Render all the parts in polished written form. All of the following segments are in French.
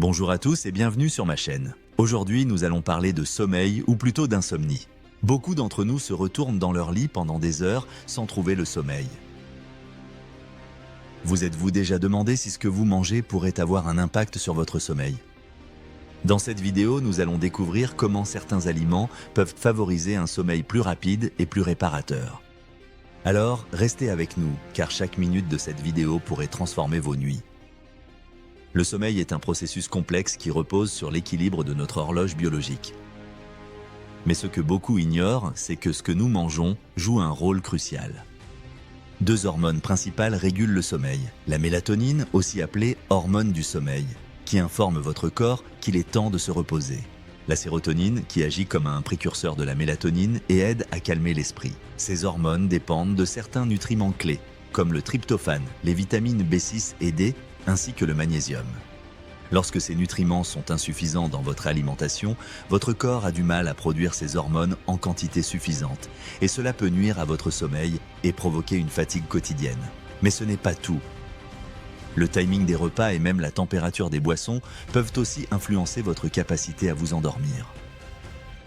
Bonjour à tous et bienvenue sur ma chaîne. Aujourd'hui, nous allons parler de sommeil ou plutôt d'insomnie. Beaucoup d'entre nous se retournent dans leur lit pendant des heures sans trouver le sommeil. Vous êtes-vous déjà demandé si ce que vous mangez pourrait avoir un impact sur votre sommeil? Dans cette vidéo, nous allons découvrir comment certains aliments peuvent favoriser un sommeil plus rapide et plus réparateur. Alors, restez avec nous, car chaque minute de cette vidéo pourrait transformer vos nuits. Le sommeil est un processus complexe qui repose sur l'équilibre de notre horloge biologique. Mais ce que beaucoup ignorent, c'est que ce que nous mangeons joue un rôle crucial. Deux hormones principales régulent le sommeil. La mélatonine, aussi appelée hormone du sommeil, qui informe votre corps qu'il est temps de se reposer. La sérotonine, qui agit comme un précurseur de la mélatonine et aide à calmer l'esprit. Ces hormones dépendent de certains nutriments clés, comme le tryptophane, les vitamines B6 et D, ainsi que le magnésium. Lorsque ces nutriments sont insuffisants dans votre alimentation, votre corps a du mal à produire ces hormones en quantité suffisante, et cela peut nuire à votre sommeil et provoquer une fatigue quotidienne. Mais ce n'est pas tout. Le timing des repas et même la température des boissons peuvent aussi influencer votre capacité à vous endormir.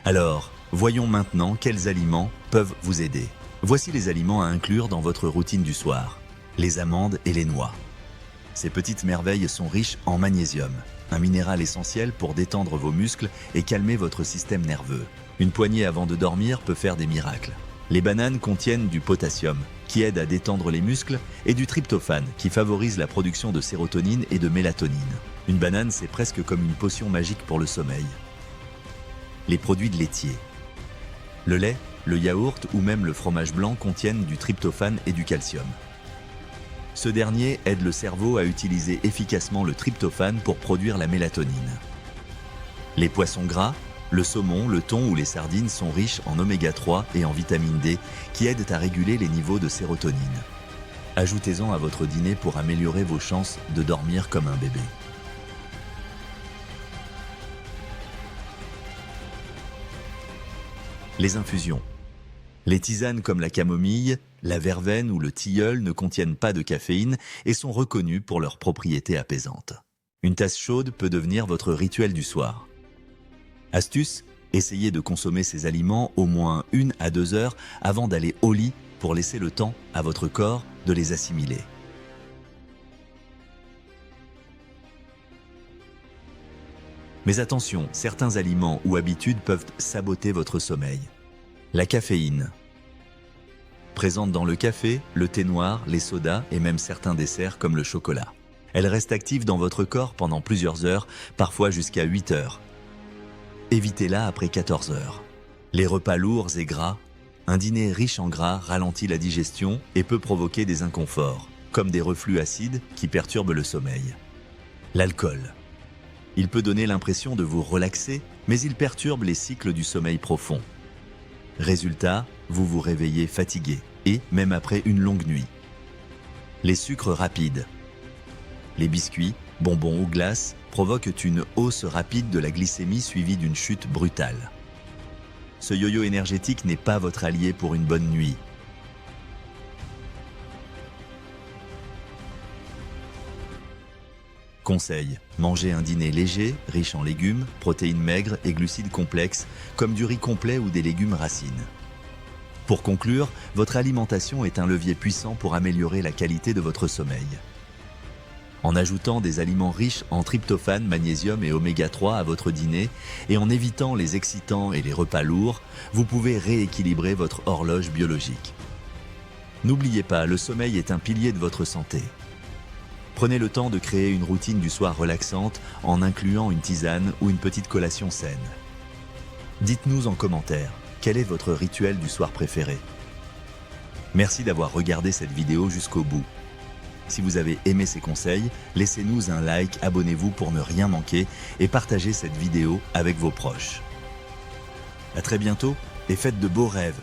Alors, voyons maintenant quels aliments peuvent vous aider. Voici les aliments à inclure dans votre routine du soir. Les amandes et les noix. Ces petites merveilles sont riches en magnésium, un minéral essentiel pour détendre vos muscles et calmer votre système nerveux. Une poignée avant de dormir peut faire des miracles. Les bananes contiennent du potassium, qui aide à détendre les muscles, et du tryptophane, qui favorise la production de sérotonine et de mélatonine. Une banane, c'est presque comme une potion magique pour le sommeil. Les produits de laitier. Le lait, le yaourt ou même le fromage blanc contiennent du tryptophane et du calcium. Ce dernier aide le cerveau à utiliser efficacement le tryptophane pour produire la mélatonine. Les poissons gras, le saumon, le thon ou les sardines sont riches en oméga 3 et en vitamine D qui aident à réguler les niveaux de sérotonine. Ajoutez-en à votre dîner pour améliorer vos chances de dormir comme un bébé. Les infusions. Les tisanes comme la camomille, la verveine ou le tilleul ne contiennent pas de caféine et sont reconnues pour leurs propriétés apaisantes. Une tasse chaude peut devenir votre rituel du soir. Astuce, essayez de consommer ces aliments au moins 1 à 2 heures avant d'aller au lit pour laisser le temps à votre corps de les assimiler. Mais attention, certains aliments ou habitudes peuvent saboter votre sommeil. La caféine. Présente dans le café, le thé noir, les sodas et même certains desserts comme le chocolat. Elle reste active dans votre corps pendant plusieurs heures, parfois jusqu'à 8 heures. Évitez-la après 14 heures. Les repas lourds et gras. Un dîner riche en gras ralentit la digestion et peut provoquer des inconforts, comme des reflux acides qui perturbent le sommeil. L'alcool. Il peut donner l'impression de vous relaxer, mais il perturbe les cycles du sommeil profond. Résultat, vous vous réveillez fatigué, et même après une longue nuit. Les sucres rapides. Les biscuits, bonbons ou glaces provoquent une hausse rapide de la glycémie suivie d'une chute brutale. Ce yo-yo énergétique n'est pas votre allié pour une bonne nuit. Conseil, mangez un dîner léger, riche en légumes, protéines maigres et glucides complexes, comme du riz complet ou des légumes racines. Pour conclure, votre alimentation est un levier puissant pour améliorer la qualité de votre sommeil. En ajoutant des aliments riches en tryptophane, magnésium et oméga 3 à votre dîner, et en évitant les excitants et les repas lourds, vous pouvez rééquilibrer votre horloge biologique. N'oubliez pas, le sommeil est un pilier de votre santé. Prenez le temps de créer une routine du soir relaxante en incluant une tisane ou une petite collation saine. Dites-nous en commentaire, quel est votre rituel du soir préféré? Merci d'avoir regardé cette vidéo jusqu'au bout. Si vous avez aimé ces conseils, laissez-nous un like, abonnez-vous pour ne rien manquer et partagez cette vidéo avec vos proches. À très bientôt et faites de beaux rêves!